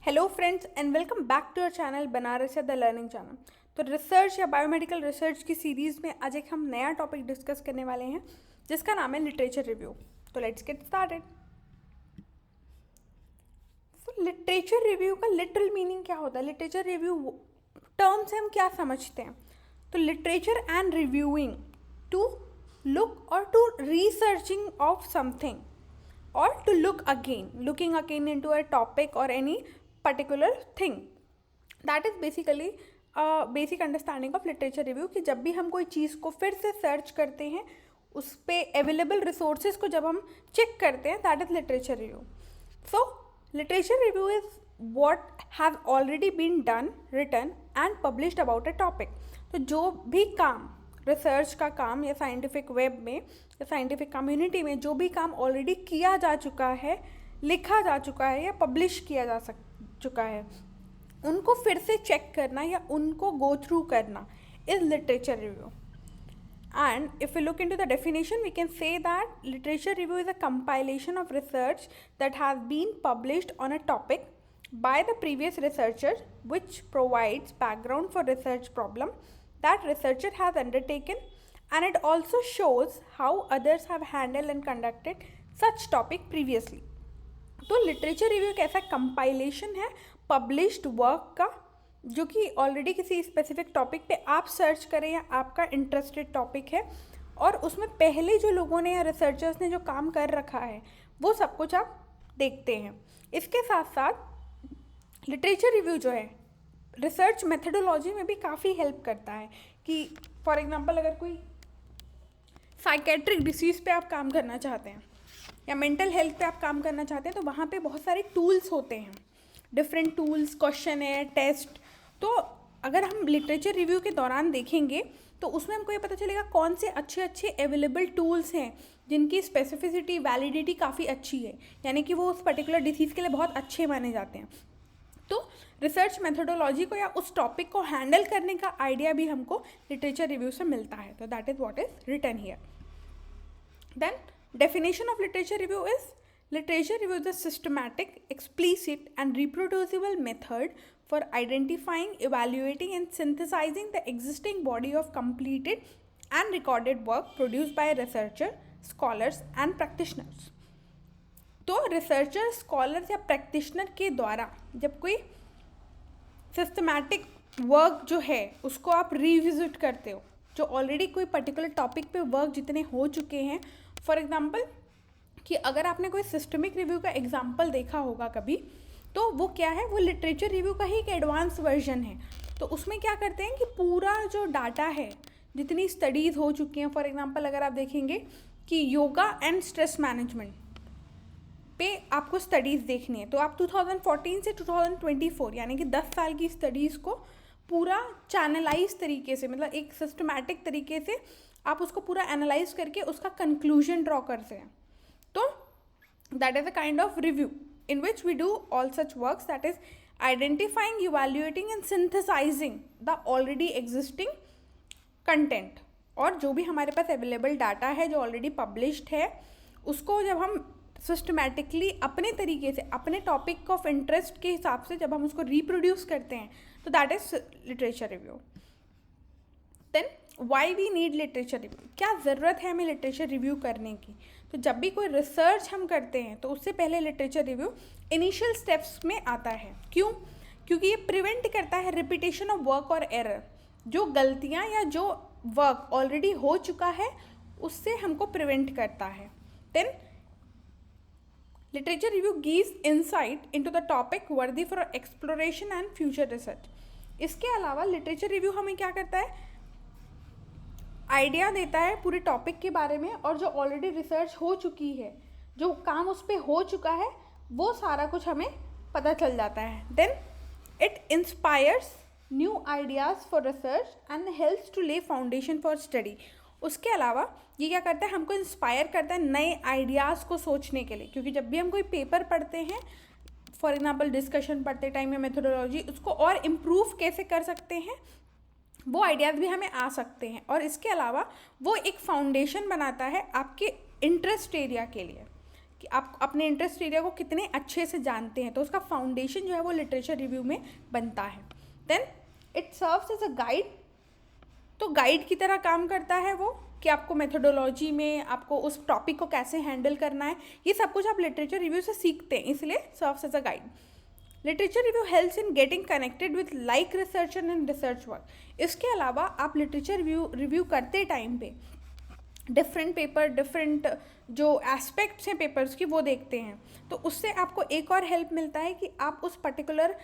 Hello friends and welcome back to our channel Banaras the learning channel. तो research या biomedical research की series में आज एक हम नया टॉपिक डिस्कस करने वाले हैं जिसका नाम है लिटरेचर रिव्यू। तो let's get started. So literature review का लिटरल मीनिंग क्या होता है? लिटरेचर रिव्यू टर्म से हम क्या समझते हैं? तो literature and reviewing to look और to researching of something or to looking again into a topic or any particular thing. That is basically basic understanding of literature review कि जब भी हम कोई चीज़ को फिर से सर्च करते हैं, उस पे अवेलेबल रिसोर्सेज को जब हम चेक करते हैं, that is literature review. So literature review is what has already been done, written and published about a topic. तो जो भी काम रिसर्च का काम या साइंटिफिक वेब में या साइंटिफिक कम्युनिटी में जो भी काम ऑलरेडी किया जा चुका है, लिखा जा चुका है या पब्लिश किया जा चुका है, उनको फिर से चेक करना या उनको गो थ्रू करना is literature review. And if we look into the definition, we can say that literature review is a compilation of research that has been published on a topic by the previous researcher, which provides background for research problem that researcher has undertaken, and it also shows how others have handled and conducted such topic previously. तो literature review एक ऐसा compilation है published work का जो कि already किसी specific topic पे आप सर्च करें या आपका इंटरेस्टेड टॉपिक है और उसमें पहले जो लोगों ने या रिसर्चर्स ने जो काम कर रखा है वो सब कुछ आप देखते हैं. इसके साथ साथ लिटरेचर रिव्यू जो है रिसर्च मेथडोलॉजी में भी काफ़ी हेल्प करता है कि फॉर एग्जांपल अगर कोई साइकेट्रिक डिसीज़ पे आप काम करना चाहते हैं या मेंटल हेल्थ पे आप काम करना चाहते हैं तो वहाँ पे बहुत सारे टूल्स होते हैं, डिफरेंट टूल्स, क्वेश्चन है, टेस्ट. तो अगर हम लिटरेचर रिव्यू के दौरान देखेंगे तो उसमें हमको ये पता चलेगा कौन से अच्छे अच्छे अवेलेबल टूल्स हैं जिनकी स्पेसिफिसिटी, वैलिडिटी काफ़ी अच्छी है, यानी कि वो उस पर्टिकुलर डिसीज़ के लिए बहुत अच्छे माने जाते हैं. तो रिसर्च मेथडोलॉजी को या उस टॉपिक को हैंडल करने का आइडिया भी हमको लिटरेचर रिव्यू से मिलता है. तो that is what is written here. Then definition of literature review is literature review is a systematic, explicit and reproducible method for identifying, evaluating and synthesizing the existing body of completed and recorded work produced by a researcher, scholars and practitioners. तो researcher, scholars या practitioner के द्वारा जब कोई systematic work जो है उसको आप रिविजिट करते हो, जो ऑलरेडी कोई पर्टिकुलर टॉपिक पे वर्क जितने हो चुके हैं, फॉर एग्जांपल कि अगर आपने कोई सिस्टमिक रिव्यू का एग्जांपल देखा होगा कभी, तो वो क्या है, वो लिटरेचर रिव्यू का ही एक एडवांस वर्जन है. तो उसमें क्या करते हैं कि पूरा जो डाटा है, जितनी स्टडीज़ हो चुकी हैं, फॉर एग्जांपल अगर आप देखेंगे कि योगा एंड स्ट्रेस मैनेजमेंट पे आपको स्टडीज़ देखनी है तो आप 2014 से 2024 यानी कि 10 साल की स्टडीज़ को पूरा चैनलाइज तरीके से, मतलब एक सिस्टमैटिक तरीके से आप उसको पूरा एनालाइज करके उसका कंक्लूजन ड्रॉ करते हैं. तो that is a kind of review in which we do all such works, that is identifying, evaluating and synthesizing the already existing content. और जो भी हमारे पास अवेलेबल डाटा है जो ऑलरेडी पब्लिश्ड है उसको जब हम सिस्टमैटिकली अपने तरीके से अपने टॉपिक ऑफ इंटरेस्ट के हिसाब से जब हम उसको रिप्रोड्यूस करते हैं तो that is literature review. Then why we need literature review, क्या ज़रूरत है हमें लिटरेचर रिव्यू करने की? तो जब भी कोई रिसर्च हम करते हैं तो उससे पहले लिटरेचर रिव्यू इनिशियल स्टेप्स में आता है. क्यों? क्योंकि ये प्रिवेंट करता है रिपीटेशन ऑफ वर्क और एरर. जो गलतियाँ या जो वर्क ऑलरेडी हो चुका है उससे हमको प्रिवेंट करता है. Then literature review gives insight into the topic worthy for exploration and future research. इसके अलावा लिटरेचर रिव्यू हमें क्या करता है, आइडिया देता है पूरे टॉपिक के बारे में, और जो ऑलरेडी रिसर्च हो चुकी है, जो काम उस पर हो चुका है, वो सारा कुछ हमें पता चल जाता है. Then it inspires new ideas for research and helps to lay foundation for study. उसके अलावा ये क्या करता है, हमको इंस्पायर करता है नए आइडियाज़ को सोचने के लिए, क्योंकि जब भी हम कोई पेपर पढ़ते हैं, फॉर एग्जांपल डिस्कशन पढ़ते टाइम या मेथोडोलॉजी, उसको और इम्प्रूव कैसे कर सकते हैं वो आइडियाज़ भी हमें आ सकते हैं. और इसके अलावा वो एक फाउंडेशन बनाता है आपके इंटरेस्ट एरिया के लिए कि आप अपने इंटरेस्ट एरिया को कितने अच्छे से जानते हैं, तो उसका फाउंडेशन जो है वो लिटरेचर रिव्यू में बनता है। Then it serves as a guide, तो गाइड की तरह काम करता है वो, कि आपको मेथोडोलॉजी में आपको उस टॉपिक को कैसे हैंडल करना है, ये सब कुछ आप लिटरेचर रिव्यू से सीखते हैं, इसलिए serves as a guide. Literature review helps in getting connected with like researcher and research work. इसके अलावा आप लिटरेचर रिव्यू करते टाइम पे डिफरेंट पेपर, डिफरेंट जो एस्पेक्ट्स हैं पेपर्स की वो देखते हैं, तो उससे आपको एक और हेल्प मिलता है कि आप उस पर्टिकुलर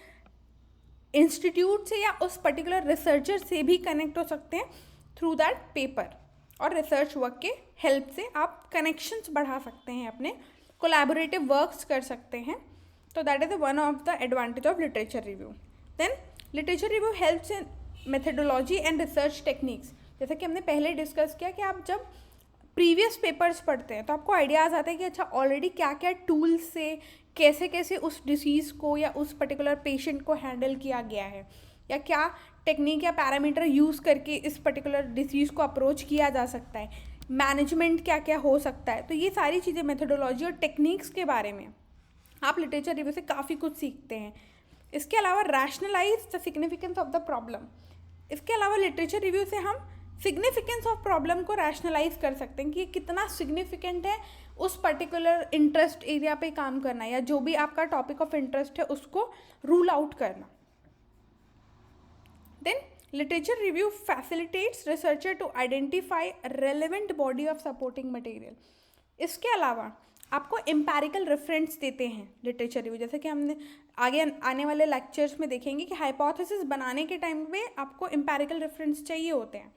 इंस्टीट्यूट से या उस पर्टिकुलर रिसर्चर से भी कनेक्ट हो सकते हैं थ्रू दैट पेपर, और रिसर्च वर्क के हेल्प से आप कनेक्शंस बढ़ा सकते हैं, अपने कोलैबोरेटिव वर्क्स कर सकते हैं। तो that is one of the advantage of literature review. Then literature review helps in methodology and research techniques. जैसे कि हमने पहले डिस्कस किया कि आप जब प्रीवियस पेपर्स पढ़ते हैं तो आपको आइडियाज़ आता है कि अच्छा ऑलरेडी क्या क्या टूल्स से कैसे कैसे उस डिसीज़ को या उस पर्टिकुलर पेशेंट को हैंडल किया गया है, या क्या टेक्निक या पैरामीटर यूज़ करके इस पर्टिकुलर डिसीज़ को अप्रोच किया जा सकता है, मैनेजमेंट क्या क्या हो सकता है। तो ये सारी चीज़ें मेथडोलॉजी और टेक्निक्स के बारे में आप लिटरेचर रिव्यू से काफ़ी कुछ सीखते हैं। इसके अलावा rationalise the significance of the problem. इसके अलावा लिटरेचर रिव्यू से हम सिग्निफिकेंस ऑफ प्रॉब्लम को रैशनलाइज कर सकते हैं कि ये कितना सिग्निफिकेंट है उस पर्टिकुलर इंटरेस्ट एरिया पे काम करना, या जो भी आपका टॉपिक ऑफ इंटरेस्ट है उसको रूल आउट करना। Then literature review facilitates researcher to identify relevant body of supporting material. इसके अलावा आपको एम्पैरिकल रेफरेंस देते हैं लिटरेचर रिव्यू, जैसे कि हमने आगे आने वाले लेक्चर्स में देखेंगे कि हाइपोथेसिस बनाने के टाइम पे आपको एम्पैरिकल रेफरेंस चाहिए होते हैं,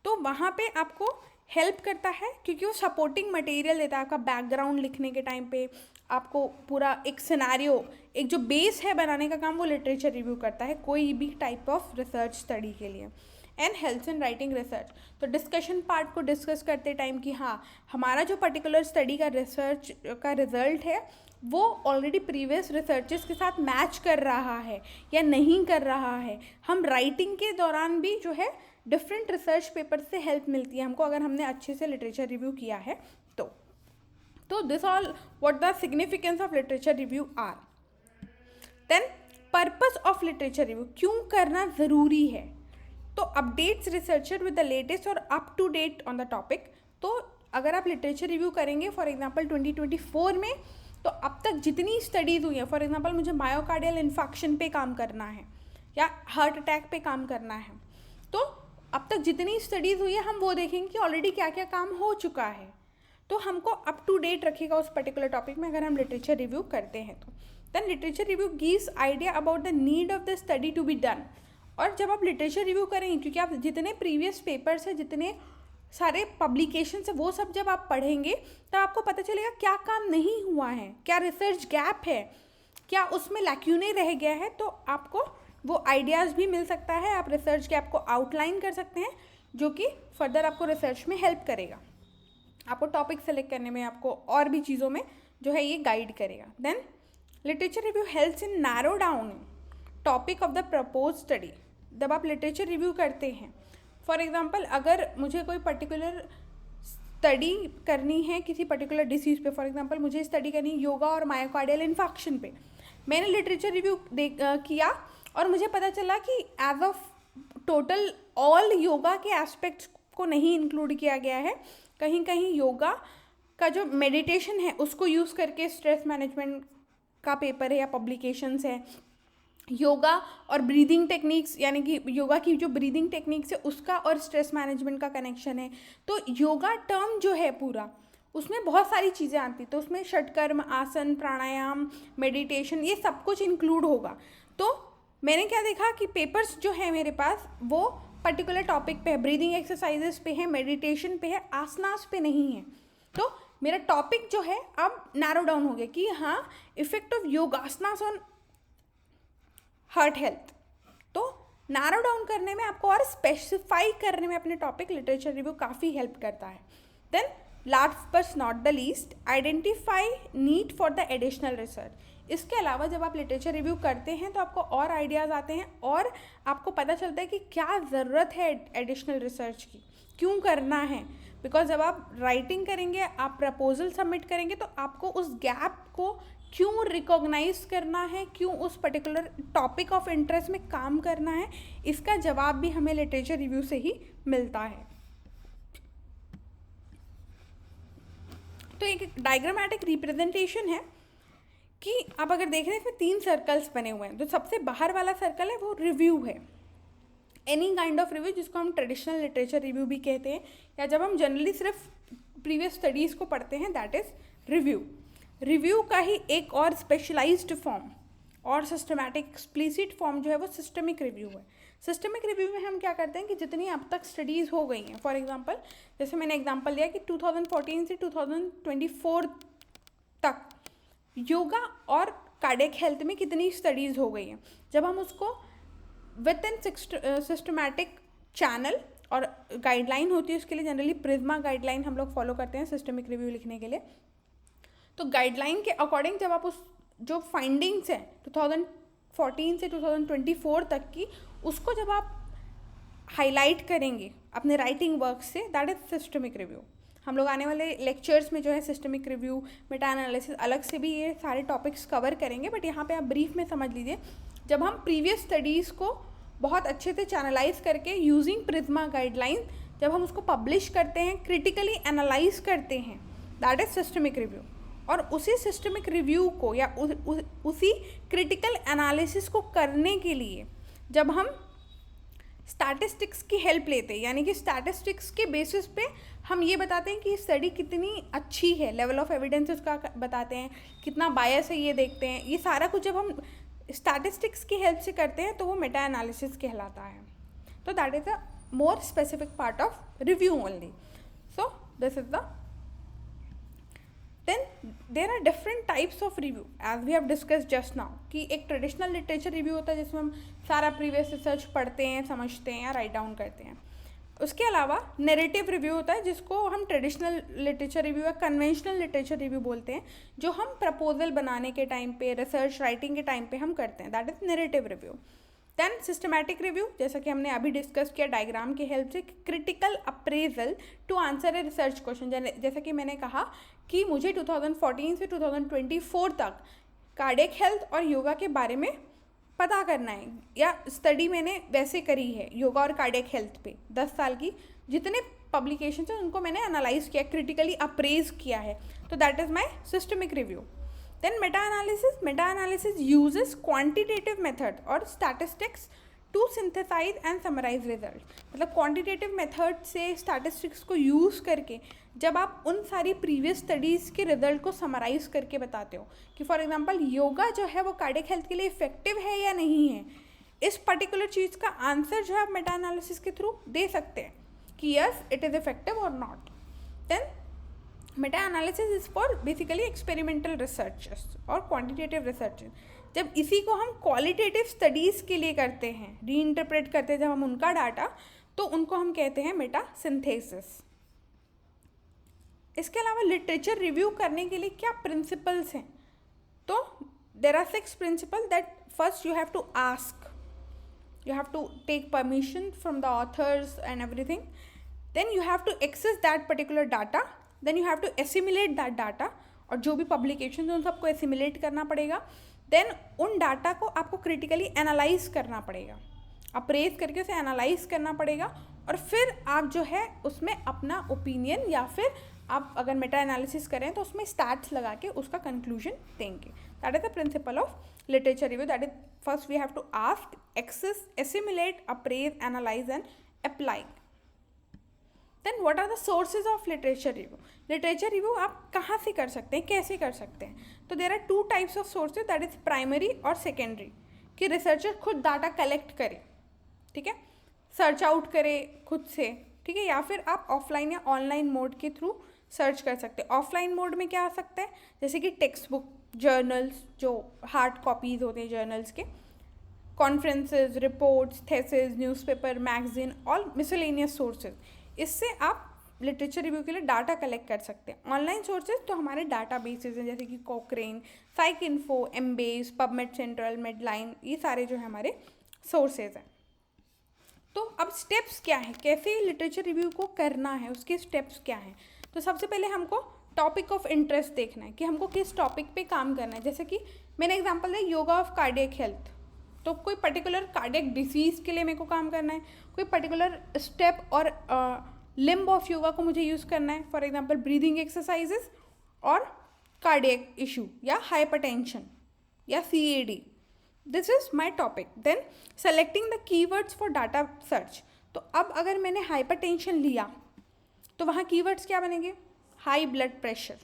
तो वहाँ पे आपको हेल्प करता है क्योंकि वो सपोर्टिंग मटेरियल देता है। आपका बैकग्राउंड लिखने के टाइम पे आपको पूरा एक सिनेरियो, एक जो बेस है बनाने का काम, वो लिटरेचर रिव्यू करता है कोई भी टाइप ऑफ रिसर्च स्टडी के लिए। And helps in writing research, तो डिस्कशन पार्ट को डिस्कस करते टाइम कि हाँ हमारा जो पर्टिकुलर स्टडी का रिसर्च का रिजल्ट है वो ऑलरेडी प्रीवियस रिसर्चेस के साथ मैच कर रहा है या नहीं कर रहा है। हम राइटिंग के दौरान भी जो है डिफरेंट रिसर्च पेपर से हेल्प मिलती है हमको, अगर हमने अच्छे से लिटरेचर रिव्यू किया है तो this all what the significance of literature review are. Then purpose of literature review, क्यों करना ज़रूरी है, तो updates researcher with the latest और up to date on the topic. तो अगर आप लिटरेचर रिव्यू करेंगे फॉर एग्जांपल 2024 में, तो अब तक जितनी स्टडीज़ हुई हैं, फॉर एग्जांपल मुझे मायोकार्डियल इन्फेक्शन पे काम करना है या हार्ट अटैक पे काम करना है, तो अब तक जितनी स्टडीज़ हुई है हम वो देखेंगे कि ऑलरेडी क्या क्या काम हो चुका है, तो हमको अप टू डेट रखेगा उस पर्टिकुलर टॉपिक में अगर हम लिटरेचर रिव्यू करते हैं तो। Then literature review gives idea about the need of the study to be done. और जब आप लिटरेचर रिव्यू करेंगे, क्योंकि आप जितने प्रीवियस पेपर्स हैं, जितने सारे पब्लिकेशन है, वो सब जब आप पढ़ेंगे तो आपको पता चलेगा क्या काम नहीं हुआ है, क्या रिसर्च गैप है, क्या उसमें लैक्यूने रह गया है, तो आपको वो आइडियाज़ भी मिल सकता है। आप रिसर्च गैप को आउटलाइन कर सकते हैं, जो कि फर्दर आपको रिसर्च में हेल्प करेगा, आपको टॉपिक सेलेक्ट करने में, आपको और भी चीज़ों में जो है ये गाइड करेगा। Then literature review helps in narrow down topic of the propose study. जब आप लिटरेचर रिव्यू करते हैं, फॉर एग्जांपल अगर मुझे कोई पर्टिकुलर स्टडी करनी है किसी पर्टिकुलर डिसीज़ पे, फॉर एग्जांपल मुझे स्टडी करनी है योगा और मायोकार्डियल इन्फेक्शन पे, मैंने लिटरेचर रिव्यू किया और मुझे पता चला कि age of total all yoga के एस्पेक्ट्स को नहीं इंक्लूड किया गया है, कहीं कहीं योगा का जो मेडिटेशन है उसको यूज़ करके स्ट्रेस मैनेजमेंट का पेपर है या पब्लिकेशंस है, योगा और ब्रीदिंग टेक्निक्स, यानी कि योगा की जो ब्रीदिंग टेक्निक्स है उसका और स्ट्रेस मैनेजमेंट का कनेक्शन है। तो योगा टर्म जो है पूरा, उसमें बहुत सारी चीज़ें आती, तो उसमें षटकर्म, आसन, प्राणायाम, मेडिटेशन, ये सब कुछ इंक्लूड होगा। तो मैंने क्या देखा कि पेपर्स जो है मेरे पास वो पर्टिकुलर टॉपिक पे है, ब्रीदिंग एक्सरसाइजेस पे है, मेडिटेशन पे है, आसनास पे नहीं है। तो मेरा टॉपिक जो है अब नैरो डाउन हो गया कि हाँ effect of yogasanas on heart health. तो नैरो डाउन करने में, आपको और स्पेसिफाई करने में अपने टॉपिक लिटरेचर रिव्यू काफ़ी हेल्प करता है। Then last but not the least, identify need for the additional research. इसके अलावा जब आप लिटरेचर रिव्यू करते हैं तो आपको और आइडियाज़ आते हैं और आपको पता चलता है कि क्या ज़रूरत है एडिशनल रिसर्च की, क्यों करना है, बिकॉज जब आप राइटिंग करेंगे, आप प्रपोजल सबमिट करेंगे, तो आपको उस गैप को क्यों रिकॉग्नाइज करना है, क्यों उस पर्टिकुलर टॉपिक ऑफ इंटरेस्ट में काम करना है, इसका जवाब भी हमें लिटरेचर रिव्यू से ही मिलता है। तो एक डायग्रामेटिक रिप्रेजेंटेशन है कि आप अगर देख रहे हैं इसमें 3 सर्कल्स बने हुए हैं। जो सबसे बाहर वाला सर्कल है वो रिव्यू है, एनी काइंड ऑफ रिव्यू, जिसको हम ट्रेडिशनल लिटरेचर रिव्यू भी कहते हैं, या जब हम जनरली सिर्फ प्रीवियस स्टडीज़ को पढ़ते हैं, दैट इज़ रिव्यू। रिव्यू का ही एक और स्पेशलाइज्ड फॉर्म और सिस्टमैटिक एक्सप्लिसिट फॉर्म जो है वो सिस्टमिक रिव्यू है। सिस्टमिक रिव्यू में हम क्या करते हैं कि जितनी अब तक स्टडीज़ हो गई हैं, फॉर एग्जांपल जैसे मैंने एग्जांपल दिया कि 2014 से 2024 तक योगा और कार्डियक हेल्थ में कितनी स्टडीज़ हो गई हैं, जब हम उसको विद इन सिस्टमैटिक चैनल और गाइडलाइन होती है उसके लिए, जनरली प्रिज्मा गाइडलाइन हम लोग फॉलो करते हैं सिस्टमिक रिव्यू लिखने के लिए। तो गाइडलाइन के अकॉर्डिंग जब आप उस जो फाइंडिंग्स हैं 2014 से 2024 तक की, उसको जब आप हाईलाइट करेंगे अपने राइटिंग वर्क से, दैट इज सिस्टमिक रिव्यू। हम लोग आने वाले लेक्चर्स में जो है सिस्टमिक रिव्यू, मेटा एनालिसिस, अलग से भी ये सारे टॉपिक्स कवर करेंगे, बट यहाँ पे आप ब्रीफ में समझ लीजिए। जब हम प्रीवियस स्टडीज़ को बहुत अच्छे से चैनलाइज करके यूजिंग प्रिज्मा गाइडलाइन जब हम उसको पब्लिश करते हैं, क्रिटिकली एनालाइज करते हैं, दैट इज सिस्टमिक रिव्यू। और उसी सिस्टमिक रिव्यू को या उसी क्रिटिकल एनालिसिस को करने के लिए जब हम स्टैटिस्टिक्स की हेल्प लेते हैं, यानी कि स्टैटिस्टिक्स के बेसिस पे हम ये बताते हैं कि स्टडी कितनी अच्छी है, लेवल ऑफ एविडेंस उसका बताते हैं, कितना बायस है ये देखते हैं, ये सारा कुछ जब हम स्टैटिस्टिक्स की हेल्प से करते हैं तो वो मेटा एनालिसिस कहलाता है। तो that is a more specific part of review only. So this is the then there are different types of review as we have discussed just now कि एक ट्रेडिशनल लिटरेचर रिव्यू होता है जिसमें हम सारा प्रीवियस रिसर्च पढ़ते हैं, समझते हैं या राइट डाउन करते हैं। उसके अलावा नैरेटिव रिव्यू होता है जिसको हम ट्रेडिशनल लिटरेचर रिव्यू या कन्वेंशनल लिटरेचर रिव्यू बोलते हैं, जो हम प्रपोजल बनाने के टाइम पे, रिसर्च राइटिंग के टाइम पे हम करते हैं, that is narrative review. Then systematic review, जैसा कि हमने अभी डिस्कस किया डायग्राम की हेल्प से, critical appraisal to answer a research question. जैसा कि मैंने कहा कि मुझे 2014 से 2024 तक कार्डियक हेल्थ और योगा के बारे में पता करना है, या स्टडी मैंने वैसे करी है योगा और कार्डियक हेल्थ पे 10 साल की, जितने पब्लिकेशन हैं उनको मैंने एनालाइज किया, क्रिटिकली अप्रेज किया है, तो that is my systemic review. Then meta-analysis uses quantitative method और statistics to synthesize and summarize results। मतलब quantitative method से statistics को use करके जब आप उन सारी previous studies के result को summarize करके बताते हो कि for example योगा जो है वो cardiac health के लिए effective है या नहीं है, इस particular चीज़ का आंसर जो है आप meta analysis के थ्रू दे सकते हैं कि yes it is effective or not। Then Meta analysis is for basically experimental researches और क्वांटिटेटिव रिसर्चेस। जब इसी को हम क्वालिटेटिव स्टडीज़ के लिए करते हैं, रीइंटरप्रेट करते हैं जब हम उनका डाटा, तो उनको हम कहते हैं मेटा सिंथेसिस। इसके अलावा लिटरेचर रिव्यू करने के लिए क्या प्रिंसिपल्स हैं, तो there are 6 principle that first you have to ask, you have to take permission from the authors and everything, then you have to access that particular data, then you have to assimilate that data, और जो भी publications हैं उन सबको assimilate करना पड़ेगा, then उन data को आपको critically analyze करना पड़ेगा, अप्रेज करके उसे एनालाइज करना पड़ेगा, और फिर आप जो है उसमें अपना ओपिनियन या फिर आप अगर मेटा एनालिसिस करें तो उसमें स्टैट्स लगा के उसका कंक्लूजन देंगे। That is the principle of literature review, that is first we have to ask, access, assimilate, appraise, analyse and apply. Then what are the sources of literature review. Literature review आप कहाँ से कर सकते हैं, कैसे कर सकते हैं, तो there are 2 types of sources, that is primary और सेकेंडरी, कि रिसर्चर खुद डाटा कलेक्ट करे, ठीक है, सर्च आउट करे खुद से, ठीक है, या फिर आप ऑफलाइन या ऑनलाइन मोड के थ्रू सर्च कर सकते हैं। ऑफलाइन मोड में क्या आ सकता है, जैसे कि टेक्स्ट बुक, जर्नल्स, जो हार्ड कॉपीज़ होते हैं जर्नल्स के, conferences, reports, thesis, newspaper, magazine, all miscellaneous sources, इससे आप लिटरेचर रिव्यू के लिए डाटा कलेक्ट कर सकते हैं। ऑनलाइन सोर्सेज तो हमारे डाटा बेसिस हैं, जैसे कि कोक्रेन, साइक इन्फो, एमबेस, पबमेड सेंट्रल, मेडलाइन, ये सारे जो है हमारे सोर्सेज हैं। तो अब स्टेप्स क्या हैं, कैसे लिटरेचर रिव्यू को करना है, उसके स्टेप्स क्या हैं। तो सबसे पहले हमको टॉपिक ऑफ इंटरेस्ट देखना है कि हमको किस टॉपिक पे काम करना है। जैसे कि मैंने एग्जांपल दिया योगा ऑफ कार्डियक हेल्थ, तो कोई पर्टिकुलर कार्डियक डिसीज़ के लिए मेरे को काम करना है, कोई पर्टिकुलर स्टेप और लिम्ब ऑफ योगा को मुझे यूज़ करना है, फॉर एग्जांपल ब्रीदिंग एक्सरसाइजेस और कार्डियक इशू या हाइपरटेंशन या CAD, this is my topic. Then selecting the keywords for data search. तो अब अगर मैंने हाइपरटेंशन लिया तो वहाँ कीवर्ड्स क्या बनेंगे, high blood pressure,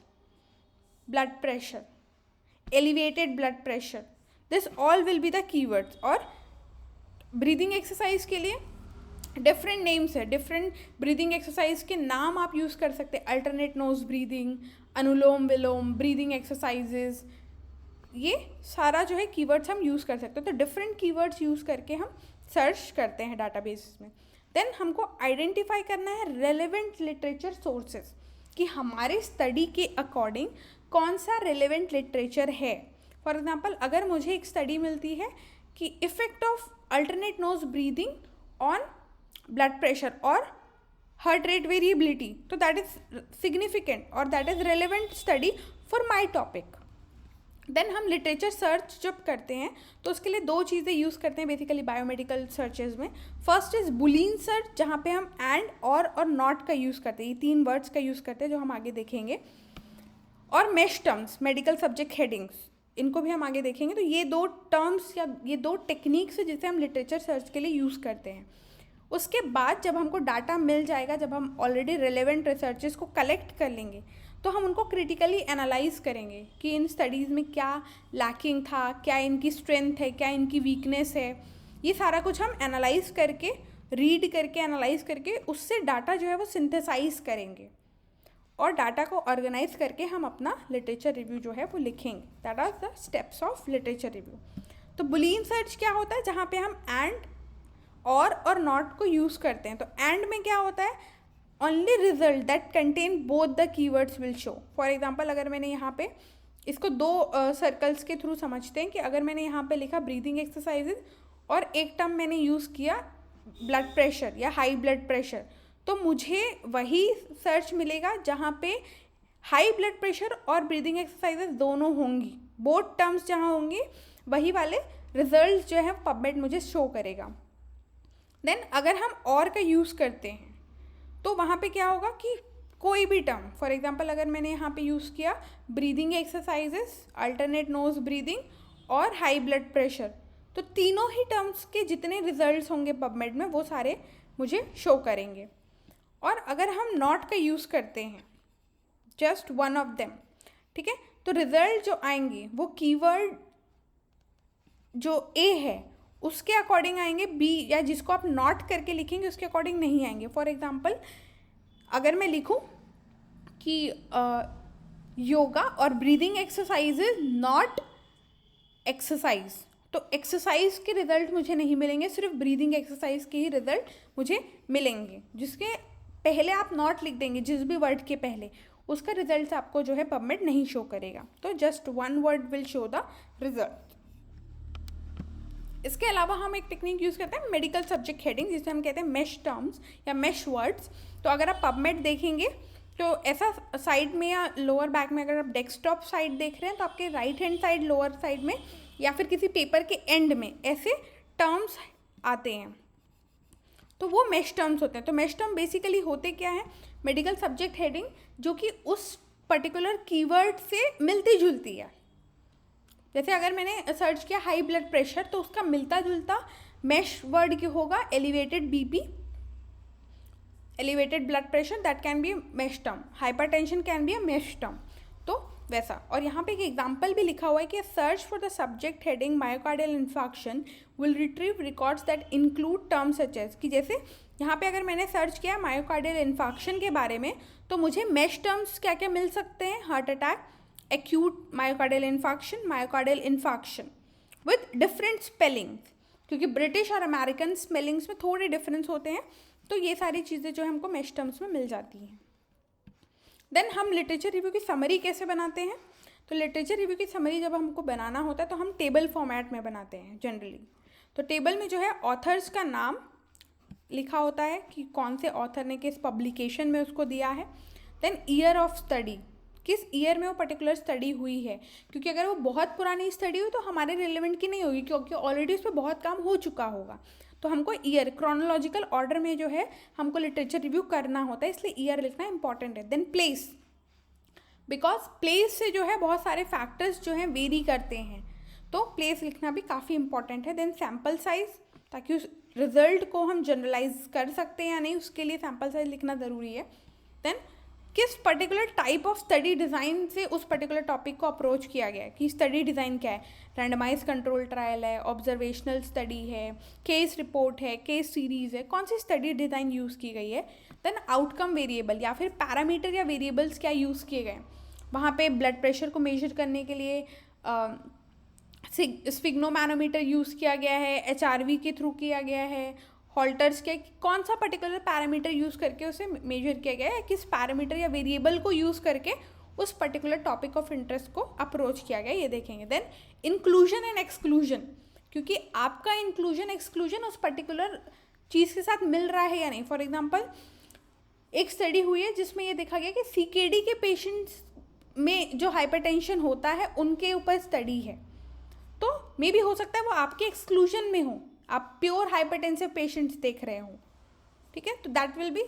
elevated blood pressure, this all will be the keywords. और ब्रीदिंग एक्सरसाइज के लिए डिफरेंट नेम्स है, डिफरेंट ब्रीदिंग एक्सरसाइज के नाम आप यूज़ कर सकते हैं, अल्टरनेट नोज ब्रीदिंग, अनुलोम विलोम, ब्रीदिंग एक्सरसाइजेज, ये सारा जो है कीवर्ड्स हम यूज़ कर सकते हैं। तो डिफरेंट कीवर्ड्स यूज़ करके हम सर्च करते हैं डाटाबेस में। देन हमको आइडेंटिफाई करना है रेलेवेंट लिटरेचर सोर्सेज, कि हमारे स्टडी के अकॉर्डिंग कौन सा रेलेवेंट लिटरेचर है। फॉर एग्जांपल अगर मुझे एक स्टडी मिलती है कि effect of alternate nose breathing on blood pressure और हार्ट रेट वेरिएबिलिटी, तो दैट इज सिग्निफिकेंट और that is relevant study for my topic. Then हम लिटरेचर सर्च जब करते हैं तो उसके लिए दो चीज़ें यूज़ करते हैं बेसिकली बायोमेडिकल सर्चेज में। फर्स्ट इज़ बुलियन सर्च, जहाँ पे हम एंड और नॉट का यूज़ करते हैं, ये 3 वर्ड्स का यूज़ करते हैं जो हम आगे देखेंगे। और mesh terms, medical subject headings, इनको भी हम आगे देखेंगे। तो ये 2 टर्म्स या ये 2 टेक्निक्स है जिसे हम लिटरेचर सर्च के लिए यूज़ करते हैं। उसके बाद जब हमको डाटा मिल जाएगा, जब हम ऑलरेडी रेलेवेंट रिसर्चेस को कलेक्ट कर लेंगे, तो हम उनको क्रिटिकली एनालाइज करेंगे कि इन स्टडीज़ में क्या लैकिंग था, क्या इनकी स्ट्रेंथ है, क्या इनकी वीकनेस है। ये सारा कुछ हम एनालाइज करके, रीड करके, एनालाइज करके उससे डाटा जो है वो सिंथेसाइज करेंगे और डाटा को ऑर्गेनाइज करके हम अपना लिटरेचर रिव्यू जो है वो लिखेंगे। That are the steps of literature review. तो बुलियन सर्च क्या होता है, जहाँ पे हम एंड और नॉट को यूज़ करते हैं। तो एंड में क्या होता है, only result that contain both the keywords will show. For example अगर मैंने यहाँ पे इसको 2 सर्कल्स के थ्रू समझते हैं कि अगर मैंने यहाँ पे लिखा ब्रीदिंग एक्सरसाइजेज और एक टर्म मैंने यूज़ किया ब्लड प्रेशर या हाई ब्लड प्रेशर, तो मुझे वही सर्च मिलेगा जहाँ पे हाई ब्लड प्रेशर और ब्रीदिंग एक्सरसाइजेज दोनों होंगी, बोथ टर्म्स जहाँ होंगी वही वाले रिजल्ट जो है पबमेड मुझे शो करेगा। देन अगर हम और का यूज़ करते हैं तो वहाँ पे क्या होगा कि कोई भी टर्म, फॉर एग्जांपल अगर मैंने यहाँ पे यूज़ किया breathing exercises, alternate nose breathing और हाई ब्लड प्रेशर, तो तीनों ही टर्म्स के जितने रिजल्ट्स होंगे पबमेड में वो सारे मुझे शो करेंगे। और अगर हम नॉट का यूज़ करते हैं, जस्ट वन ऑफ देम, ठीक है, तो रिजल्ट जो आएंगे वो कीवर्ड जो ए है उसके अकॉर्डिंग आएंगे, बी या जिसको आप नॉट करके लिखेंगे उसके अकॉर्डिंग नहीं आएंगे। फॉर एग्जांपल अगर मैं लिखूं कि योगा और ब्रीदिंग एक्सरसाइजेज नॉट एक्सरसाइज, तो एक्सरसाइज के रिजल्ट मुझे नहीं मिलेंगे, सिर्फ ब्रीदिंग एक्सरसाइज के ही रिजल्ट मुझे मिलेंगे। जिसके पहले आप नॉट लिख देंगे, जिस भी वर्ड के पहले, उसका रिजल्ट आपको जो है पबमेड नहीं शो करेगा। तो just one word will show the result. इसके अलावा हम एक टेक्निक यूज़ करते हैं मेडिकल सब्जेक्ट हेडिंग, जिसे हम कहते हैं मेश टर्म्स या मेश वर्ड्स। तो अगर आप पबमेड देखेंगे तो ऐसा साइड में या लोअर बैक में, अगर आप डेस्कटॉप साइड देख रहे हैं तो आपके right hand side lower side में या फिर किसी पेपर के एंड में ऐसे टर्म्स आते हैं, तो वो मेश टर्म्स होते हैं। तो मेश टर्म बेसिकली होते क्या है, मेडिकल सब्जेक्ट हेडिंग जो कि उस पर्टिकुलर कीवर्ड से मिलती जुलती है। जैसे अगर मैंने सर्च किया हाई ब्लड प्रेशर, तो उसका मिलता जुलता मेश वर्ड की होगा elevated BP, elevated blood pressure, that can be mesh term. Hypertension can be a mesh term, तो वैसा। और यहाँ पे एक एग्जांपल भी लिखा हुआ है कि search for the subject heading myocardial infarction will retrieve records that include terms such as, कि जैसे यहाँ पे अगर मैंने सर्च किया मायोकार्डियल इन्फार्क्शन के बारे में तो मुझे मेश टर्म्स क्या क्या मिल सकते हैं, heart attack, acute myocardial infarction with different spellings, क्योंकि ब्रिटिश और अमेरिकन स्पेलिंग्स में थोड़े डिफरेंस होते हैं। तो ये सारी चीज़ें जो हमको मेश टर्म्स में मिल जाती हैं। देन हम लिटरेचर रिव्यू की समरी कैसे बनाते हैं, तो लिटरेचर रिव्यू की समरी जब हमको बनाना होता है तो हम टेबल फॉर्मेट में बनाते हैं जनरली। तो टेबल में जो है ऑथर्स का नाम, लिखा होता है कि कौन से ऑथर ने किस पब्लिकेशन में उसको दिया है। देन ईयर ऑफ स्टडी, किस ईयर में वो पर्टिकुलर स्टडी हुई है, क्योंकि अगर वो बहुत पुरानी स्टडी हुई तो हमारे रिलेवेंट की नहीं होगी, क्योंकि ऑलरेडी उस पर बहुत काम हो चुका होगा। तो हमको ईयर क्रोनोलॉजिकल ऑर्डर में जो है हमको लिटरेचर रिव्यू करना होता है, इसलिए ईयर लिखना इंपॉर्टेंट है। देन प्लेस, बिकॉज प्लेस से जो है बहुत सारे फैक्टर्स जो हैं वेरी करते हैं, तो प्लेस लिखना भी काफ़ी इंपॉर्टेंट है। देन सैम्पल साइज, ताकि उस रिजल्ट को हम जनरलाइज कर सकते हैं या नहीं, उसके लिए सैम्पल साइज लिखना ज़रूरी है। देन किस particular type of study design से उस पर्टिकुलर टॉपिक को अप्रोच किया गया है, कि स्टडी डिज़ाइन क्या है, रैंडमाइज कंट्रोल ट्रायल है, ऑब्जर्वेशनल स्टडी है, केस रिपोर्ट है, केस सीरीज़ है, कौन सी स्टडी डिज़ाइन यूज़ की गई है। देन आउटकम वेरिएबल या फिर पैरामीटर या वेरिएबल्स क्या यूज़ किए गए, वहाँ पे ब्लड प्रेशर को मेजर करने के लिए स्फिग्नोमैनोमीटर यूज़ किया गया है, HRV के थ्रू किया गया है, हॉल्टर्स के, कौन सा पर्टिकुलर पैरामीटर यूज़ करके उसे मेजर किया गया है, किस पैरामीटर या वेरिएबल को यूज़ करके उस पर्टिकुलर टॉपिक ऑफ इंटरेस्ट को अप्रोच किया गया, ये देखेंगे। देन इंक्लूजन एंड एक्सक्लूजन, क्योंकि आपका इंक्लूजन एक्सक्लूजन उस पर्टिकुलर चीज़ के साथ मिल रहा है या नहीं। फॉर एग्जाम्पल, एक स्टडी हुई है जिसमें ये देखा गया कि CKD के पेशेंट्स में जो हाइपरटेंशन होता है उनके ऊपर स्टडी है, तो मे भी हो सकता है वो आपके एक्सक्लूजन में हो, आप प्योर हाइपरटेंसिव पेशेंट्स देख रहे हो, ठीक है। तो that will be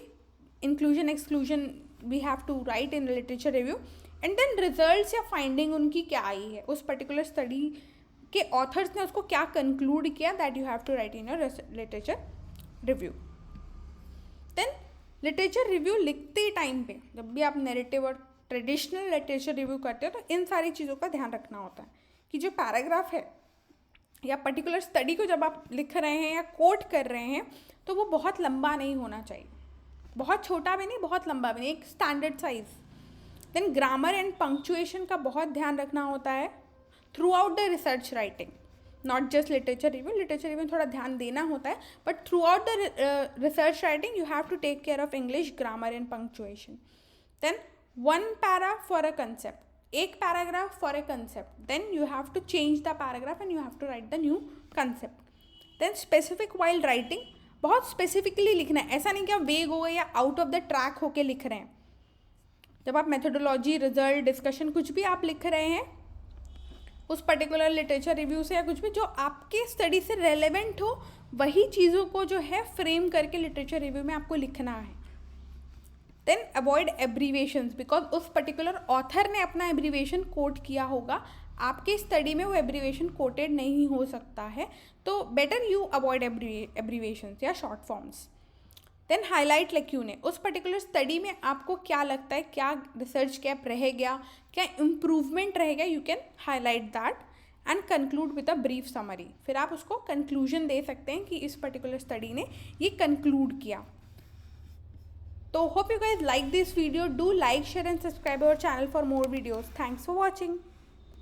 inclusion exclusion we have to write in literature review. And then results या फाइंडिंग उनकी क्या आई है, उस पर्टिकुलर स्टडी के ऑथर्स ने उसको क्या कंक्लूड किया, that you have to write in your literature review. Then literature review लिखते टाइम पे, जब भी आप नैरेटिव और ट्रेडिशनल लिटरेचर रिव्यू करते हो, तो इन सारी चीज़ों का ध्यान रखना होता है कि जो पैराग्राफ है या पर्टिकुलर स्टडी को जब आप लिख रहे हैं या कोट कर रहे हैं, तो वो बहुत लंबा नहीं होना चाहिए, बहुत छोटा भी नहीं, बहुत लंबा भी नहीं, एक standard size. Then grammar and punctuation का बहुत ध्यान रखना होता है throughout the research writing, not just literature review. Literature review में थोड़ा ध्यान देना होता है, but throughout the research writing you have to take care of English, grammar and punctuation. Then 1 para for a concept, एक paragraph for a concept, then you have to change the paragraph and you have to write the new concept. Then specific while writing, बहुत specifically लिखना है, ऐसा नहीं कि आप वेग हो गए या आउट ऑफ द ट्रैक होके लिख रहे हैं। जब आप मेथोडोलॉजी, रिजल्ट, डिस्कशन कुछ भी आप लिख रहे हैं उस पर्टिकुलर लिटरेचर रिव्यू से या कुछ भी जो आपके स्टडी से रेलेवेंट हो, वही चीज़ों को जो है फ्रेम करके लिटरेचर रिव्यू में आपको लिखना है। देन अवॉइड एब्रीवेशंस, बिकॉज उस पर्टिकुलर ऑथर ने अपना एब्रीवेशन कोट किया होगा, आपके स्टडी में वो एब्रीवेशन कोटेड नहीं हो सकता है, तो बेटर यू अवॉइड एब्रीवेशंस या शॉर्ट फॉर्म्स। देन हाईलाइट लेक्यूने, उस पर्टिकुलर स्टडी में आपको क्या लगता है, क्या रिसर्च गैप रह गया, क्या इम्प्रूवमेंट रह गया, you can highlight that and conclude with a brief summary. फिर आप उसको कंक्लूजन दे सकते हैं कि इस पर्टिकुलर स्टडी ने ये कंक्लूड किया। So hope you guys like this video. Do like, share and subscribe our channel for more videos. Thanks for watching.